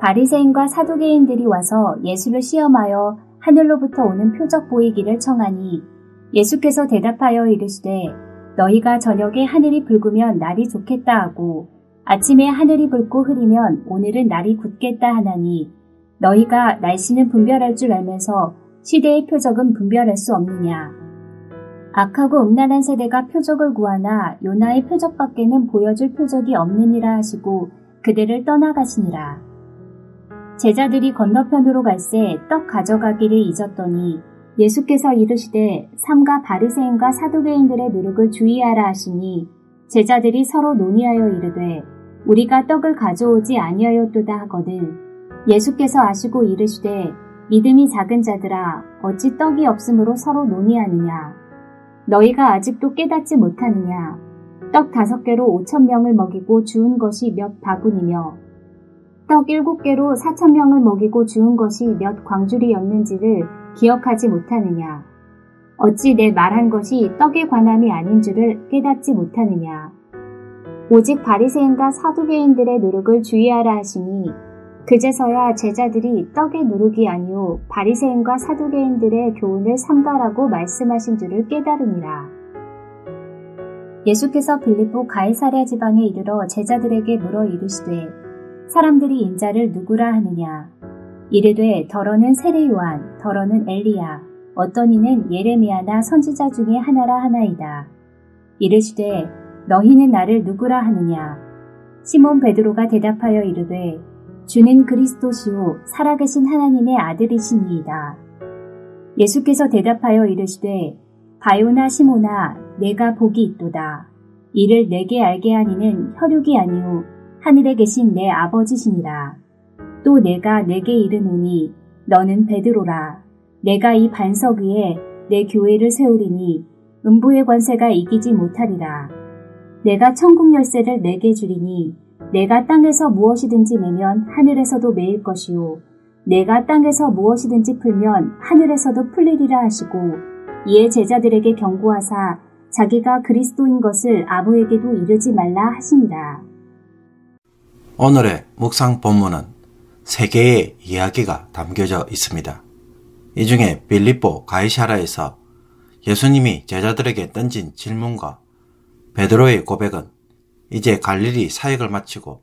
바리새인과 사두개인들이 와서 예수를 시험하여 하늘로부터 오는 표적 보이기를 청하니 예수께서 대답하여 이르시되 너희가 저녁에 하늘이 붉으면 날이 좋겠다 하고 아침에 하늘이 붉고 흐리면 오늘은 날이 굳겠다 하나니 너희가 날씨는 분별할 줄 알면서 시대의 표적은 분별할 수 없느냐. 악하고 음란한 세대가 표적을 구하나 요나의 표적밖에는 보여줄 표적이 없느니라 하시고 그들을 떠나가시니라. 제자들이 건너편으로 갈새 떡 가져가기를 잊었더니 예수께서 이르시되 삼가 바리새인과 사두개인들의 누룩을 주의하라 하시니 제자들이 서로 논의하여 이르되 우리가 떡을 가져오지 아니하였도다 하거든 예수께서 아시고 이르시되 믿음이 작은 자들아 어찌 떡이 없으므로 서로 논의하느냐. 너희가 아직도 깨닫지 못하느냐. 떡 5개로 5,000명을 먹이고 주운 것이 몇 바구니며 떡 7개로 4,000명을 먹이고 주운 것이 몇 광주리였는지를 기억하지 못하느냐. 어찌 내 말한 것이 떡의 관함이 아닌 줄을 깨닫지 못하느냐. 오직 바리새인과 사두개인들의 누룩을 주의하라 하시니 그제서야 제자들이 떡의 누룩이 아니오 바리새인과 사두개인들의 교훈을 삼가라고 말씀하신 줄을 깨달으니라. 예수께서 빌립보 가이사랴 지방에 이르러 제자들에게 물어 이르시되 사람들이 인자를 누구라 하느냐. 이르되 더러는 세례 요한, 더러는 엘리야, 어떤 이는 예레미야나 선지자 중에 하나라 하나이다. 이르시되 너희는 나를 누구라 하느냐. 시몬 베드로가 대답하여 이르되 주는 그리스도시요 살아계신 하나님의 아들이시니이다. 예수께서 대답하여 이르시되 바요나 시몬아 내가 복이 있도다. 이를 내게 알게 하니는 혈육이 아니오 하늘에 계신 내 아버지시니라. 또 내가 내게 이르노니 너는 베드로라. 내가 이 반석 위에 내 교회를 세우리니 음부의 권세가 이기지 못하리라. 내가 천국 열쇠를 내게 주리니 내가 땅에서 무엇이든지 매면 하늘에서도 매일 것이요 내가 땅에서 무엇이든지 풀면 하늘에서도 풀리리라 하시고 이에 제자들에게 경고하사 자기가 그리스도인 것을 아무에게도 이르지 말라 하시니라. 오늘의 묵상 본문은 3개의 이야기가 담겨져 있습니다. 이 중에 빌립보 가이사랴에서 예수님이 제자들에게 던진 질문과 베드로의 고백은 이제 갈릴리 사역을 마치고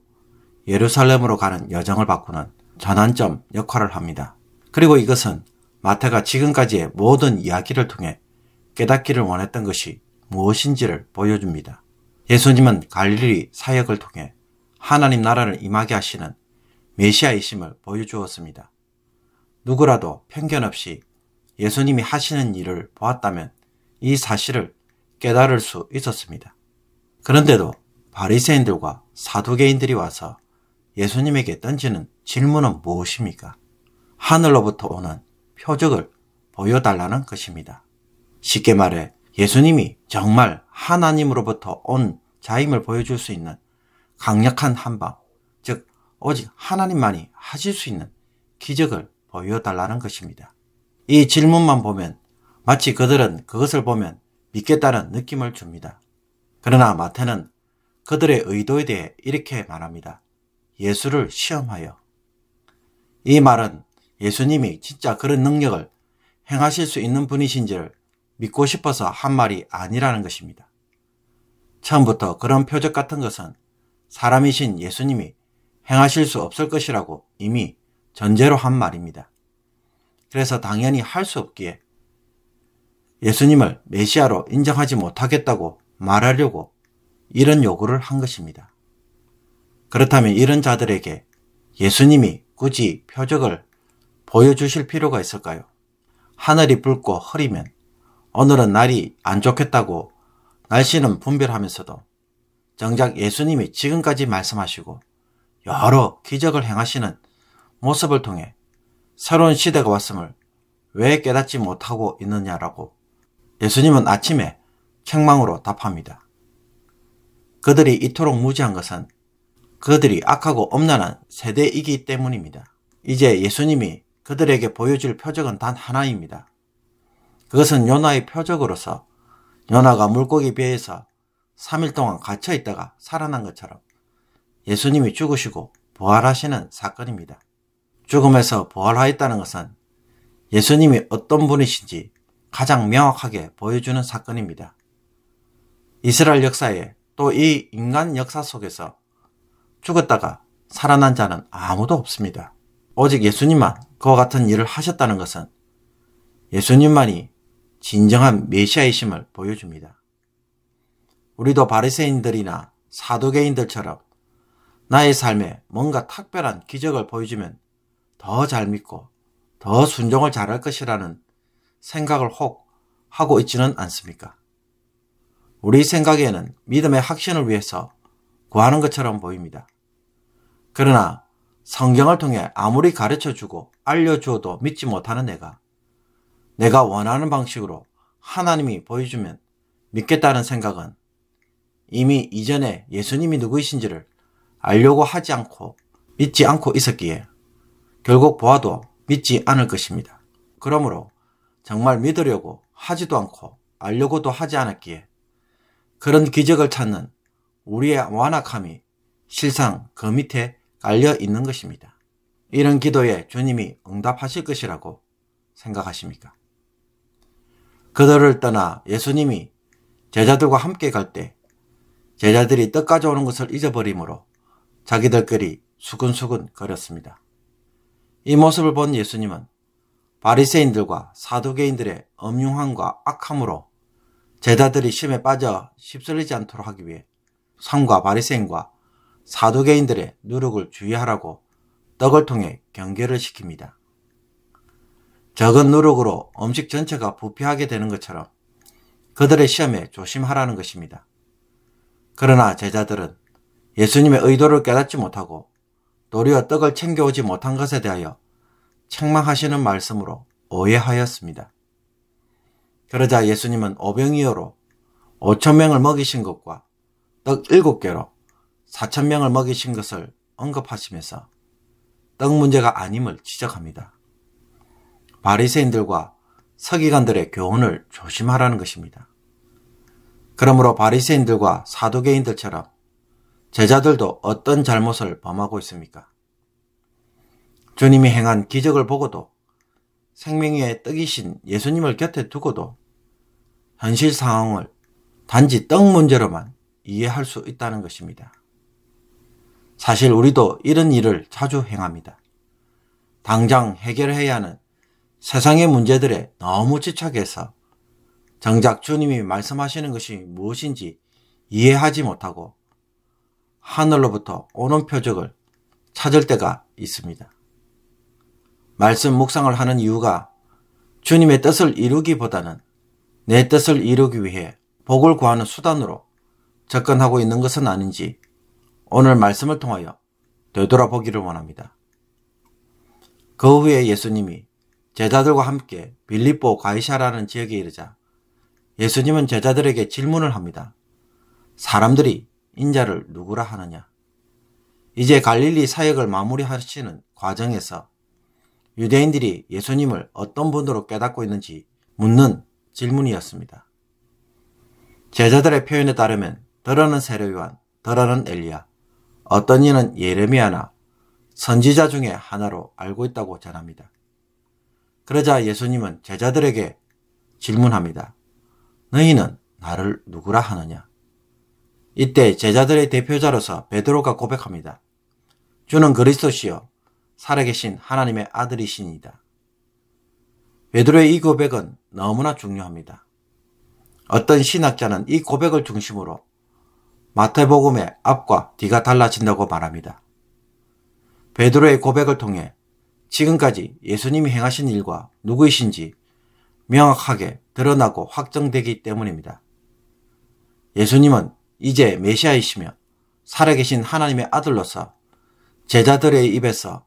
예루살렘으로 가는 여정을 바꾸는 전환점 역할을 합니다. 그리고 이것은 마태가 지금까지의 모든 이야기를 통해 깨닫기를 원했던 것이 무엇인지를 보여줍니다. 예수님은 갈릴리 사역을 통해 하나님 나라를 임하게 하시는 메시아이심을 보여주었습니다. 누구라도 편견 없이 예수님이 하시는 일을 보았다면 이 사실을 깨달을 수 있었습니다. 그런데도 바리새인들과 사두개인들이 와서 예수님에게 던지는 질문은 무엇입니까? 하늘로부터 오는 표적을 보여달라는 것입니다. 쉽게 말해 예수님이 정말 하나님으로부터 온 자임을 보여줄 수 있는 강력한 한방, 즉 오직 하나님만이 하실 수 있는 기적을 보여달라는 것입니다. 이 질문만 보면 마치 그들은 그것을 보면 믿겠다는 느낌을 줍니다. 그러나 마태는 그들의 의도에 대해 이렇게 말합니다. 예수를 시험하여. 이 말은 예수님이 진짜 그런 능력을 행하실 수 있는 분이신지를 믿고 싶어서 한 말이 아니라는 것입니다. 처음부터 그런 표적 같은 것은 사람이신 예수님이 행하실 수 없을 것이라고 이미 전제로 한 말입니다. 그래서 당연히 할 수 없기에 예수님을 메시아로 인정하지 못하겠다고 말하려고 이런 요구를 한 것입니다. 그렇다면 이런 자들에게 예수님이 굳이 표적을 보여주실 필요가 있을까요? 하늘이 붉고 흐리면 오늘은 날이 안 좋겠다고 날씨는 분별하면서도 정작 예수님이 지금까지 말씀하시고 여러 기적을 행하시는 모습을 통해 새로운 시대가 왔음을 왜 깨닫지 못하고 있느냐라고 예수님은 아침에 책망으로 답합니다. 그들이 이토록 무지한 것은 그들이 악하고 엄란한 세대이기 때문입니다. 이제 예수님이 그들에게 보여줄 표적은 단 하나입니다. 그것은 요나의 표적으로서 요나가 물고기 배에서 3일 동안 갇혀 있다가 살아난 것처럼 예수님이 죽으시고 부활하시는 사건입니다. 죽음에서 부활하였다는 것은 예수님이 어떤 분이신지 가장 명확하게 보여주는 사건입니다. 이스라엘 역사에 또 이 인간 역사 속에서 죽었다가 살아난 자는 아무도 없습니다. 오직 예수님만 그와 같은 일을 하셨다는 것은 예수님만이 진정한 메시아이심을 보여줍니다. 우리도 바리새인들이나 사두개인들처럼 나의 삶에 뭔가 특별한 기적을 보여주면 더 잘 믿고 더 순종을 잘할 것이라는 생각을 혹 하고 있지는 않습니까? 우리 생각에는 믿음의 확신을 위해서 구하는 것처럼 보입니다. 그러나 성경을 통해 아무리 가르쳐주고 알려주어도 믿지 못하는 내가 원하는 방식으로 하나님이 보여주면 믿겠다는 생각은 이미 이전에 예수님이 누구이신지를 알려고 하지 않고 믿지 않고 있었기에 결국 보아도 믿지 않을 것입니다. 그러므로 정말 믿으려고 하지도 않고 알려고도 하지 않았기에 그런 기적을 찾는 우리의 완악함이 실상 그 밑에 깔려 있는 것입니다. 이런 기도에 주님이 응답하실 것이라고 생각하십니까? 그들을 떠나 예수님이 제자들과 함께 갈 때 제자들이 떡 가져오는 것을 잊어버리므로 자기들끼리 수근수근 거렸습니다. 이 모습을 본 예수님은 바리새인들과 사두개인들의 엄흉함과 악함으로 제자들이 심에 빠져 휩쓸리지 않도록 하기 위해 삼가 바리새인과 사두개인들의 누룩을 주의하라고 떡을 통해 경계를 시킵니다. 적은 누룩으로 음식 전체가 부패하게 되는 것처럼 그들의 시험에 조심하라는 것입니다. 그러나 제자들은 예수님의 의도를 깨닫지 못하고 도리어 떡을 챙겨오지 못한 것에 대하여 책망하시는 말씀으로 오해하였습니다. 그러자 예수님은 오병이어로 5,000명을 먹이신 것과 떡 7개로 4,000명을 먹이신 것을 언급하시면서 떡 문제가 아님을 지적합니다. 바리새인들과 서기관들의 교훈을 조심하라는 것입니다. 그러므로 바리새인들과 사두개인들처럼 제자들도 어떤 잘못을 범하고 있습니까? 주님이 행한 기적을 보고도 생명의 떡이신 예수님을 곁에 두고도 현실 상황을 단지 떡 문제로만 이해할 수 있다는 것입니다. 사실 우리도 이런 일을 자주 행합니다. 당장 해결해야 하는 세상의 문제들에 너무 집착해서 정작 주님이 말씀하시는 것이 무엇인지 이해하지 못하고 하늘로부터 오는 표적을 찾을 때가 있습니다. 말씀 묵상을 하는 이유가 주님의 뜻을 이루기보다는 내 뜻을 이루기 위해 복을 구하는 수단으로 접근하고 있는 것은 아닌지 오늘 말씀을 통하여 되돌아보기를 원합니다. 그 후에 예수님이 제자들과 함께 빌립보 가이사라는 지역에 이르자 예수님은 제자들에게 질문을 합니다. 사람들이 인자를 누구라 하느냐? 이제 갈릴리 사역을 마무리하시는 과정에서 유대인들이 예수님을 어떤 분으로 깨닫고 있는지 묻는 질문이었습니다. 제자들의 표현에 따르면 더러는 세례요한, 더러는 엘리야, 어떤 이는 예레미야나 선지자 중에 하나로 알고 있다고 전합니다. 그러자 예수님은 제자들에게 질문합니다. 너희는 나를 누구라 하느냐? 이때 제자들의 대표자로서 베드로가 고백합니다. 주는 그리스도시요 살아계신 하나님의 아들이시니이다. 베드로의 이 고백은 너무나 중요합니다. 어떤 신학자는 이 고백을 중심으로 마태복음의 앞과 뒤가 달라진다고 말합니다. 베드로의 고백을 통해 지금까지 예수님이 행하신 일과 누구이신지 명확하게 드러나고 확정되기 때문입니다. 예수님은 이제 메시아이시며 살아계신 하나님의 아들로서 제자들의 입에서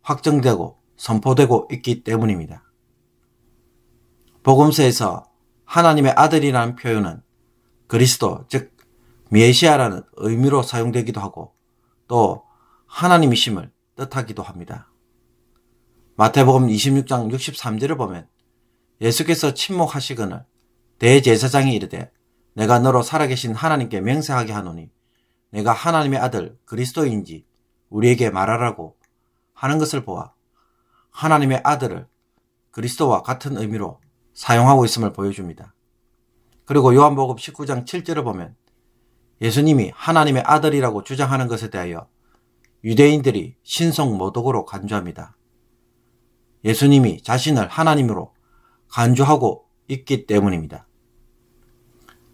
확정되고 선포되고 있기 때문입니다. 복음서에서 하나님의 아들이라는 표현은 그리스도, 즉 메시아라는 의미로 사용되기도 하고 또 하나님이심을 뜻하기도 합니다. 마태복음 26장 63절을 보면 예수께서 침묵하시거늘 대제사장이 이르되 내가 너로 살아계신 하나님께 맹세하게 하노니 내가 하나님의 아들 그리스도인지 우리에게 말하라고 하는 것을 보아 하나님의 아들을 그리스도와 같은 의미로 사용하고 있음을 보여줍니다. 그리고 요한복음 19장 7절을 보면 예수님이 하나님의 아들이라고 주장하는 것에 대하여 유대인들이 신성 모독으로 간주합니다. 예수님이 자신을 하나님으로 간주하고 있기 때문입니다.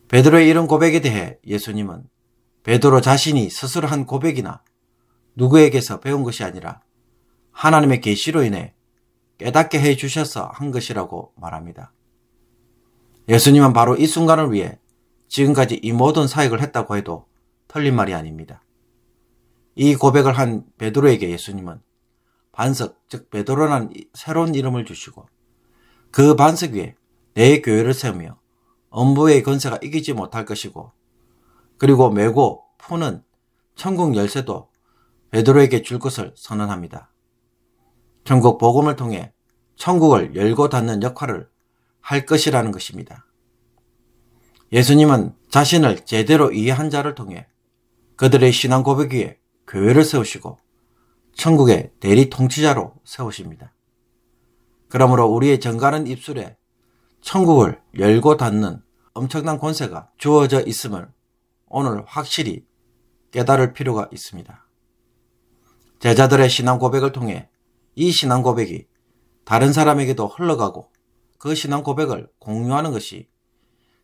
베드로의 이런 고백에 대해 예수님은 베드로 자신이 스스로 한 고백이나 누구에게서 배운 것이 아니라 하나님의 계시로 인해 깨닫게 해주셔서 한 것이라고 말합니다. 예수님은 바로 이 순간을 위해 지금까지 이 모든 사역을 했다고 해도 틀린 말이 아닙니다. 이 고백을 한 베드로에게 예수님은 반석, 즉 베드로라는 새로운 이름을 주시고 그 반석 위에 내 교회를 세우며 음부의 권세가 이기지 못할 것이고 그리고 메고 푸는 천국 열쇠도 베드로에게 줄 것을 선언합니다. 천국 복음을 통해 천국을 열고 닫는 역할을 할 것이라는 것입니다. 예수님은 자신을 제대로 이해한 자를 통해 그들의 신앙 고백 위에 교회를 세우시고 천국의 대리 통치자로 세우십니다. 그러므로 우리의 정가는 입술에 천국을 열고 닫는 엄청난 권세가 주어져 있음을 오늘 확실히 깨달을 필요가 있습니다. 제자들의 신앙 고백을 통해 이 신앙 고백이 다른 사람에게도 흘러가고 그 신앙 고백을 공유하는 것이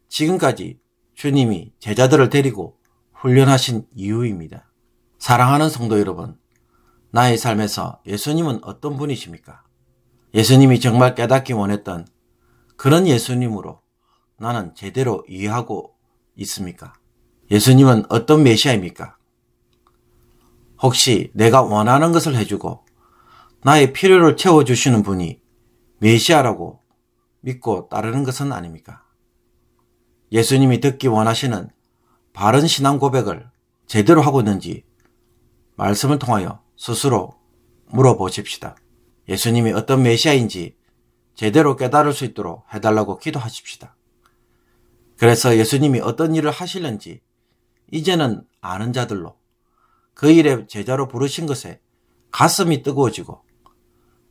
지금까지 주님이 제자들을 데리고 훈련하신 이유입니다. 사랑하는 성도 여러분, 나의 삶에서 예수님은 어떤 분이십니까? 예수님이 정말 깨닫기 원했던 그런 예수님으로 나는 제대로 이해하고 있습니까? 예수님은 어떤 메시아입니까? 혹시 내가 원하는 것을 해주고 나의 필요를 채워주시는 분이 메시아라고 믿고 따르는 것은 아닙니까? 예수님이 듣기 원하시는 바른 신앙 고백을 제대로 하고 있는지 말씀을 통하여 스스로 물어보십시다. 예수님이 어떤 메시아인지 제대로 깨달을 수 있도록 해달라고 기도하십시다. 그래서 예수님이 어떤 일을 하시는지 이제는 아는 자들로 그 일에 제자로 부르신 것에 가슴이 뜨거워지고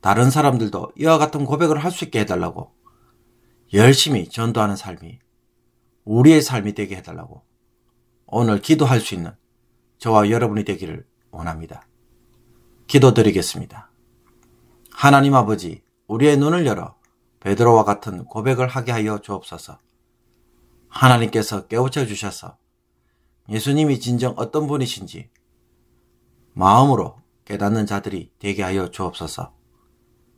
다른 사람들도 이와 같은 고백을 할 수 있게 해달라고 열심히 전도하는 삶이 우리의 삶이 되게 해달라고 오늘 기도할 수 있는 저와 여러분이 되기를 원합니다. 기도드리겠습니다. 하나님 아버지, 우리의 눈을 열어 베드로와 같은 고백을 하게 하여 주옵소서. 하나님께서 깨우쳐 주셔서 예수님이 진정 어떤 분이신지 마음으로 깨닫는 자들이 되게 하여 주옵소서.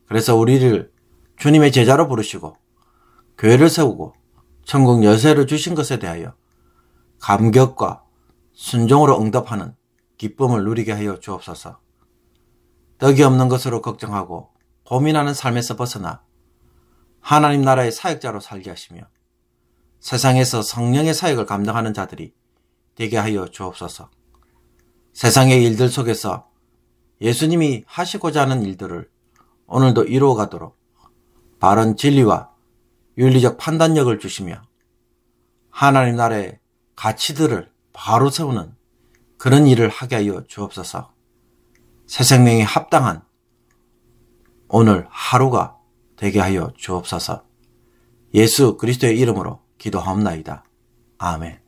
그래서 우리를 주님의 제자로 부르시고 교회를 세우고 천국 열쇠를 주신 것에 대하여 감격과 순종으로 응답하는 기쁨을 누리게 하여 주옵소서. 떡이 없는 것으로 걱정하고 고민하는 삶에서 벗어나 하나님 나라의 사역자로 살게 하시며 세상에서 성령의 사역을 감당하는 자들이 되게 하여 주옵소서. 세상의 일들 속에서 예수님이 하시고자 하는 일들을 오늘도 이루어가도록 바른 진리와 윤리적 판단력을 주시며 하나님 나라의 가치들을 바로 세우는 그런 일을 하게 하여 주옵소서. 새 생명에 합당한 오늘 하루가 되게 하여 주옵소서. 예수 그리스도의 이름으로 기도하옵나이다. 아멘.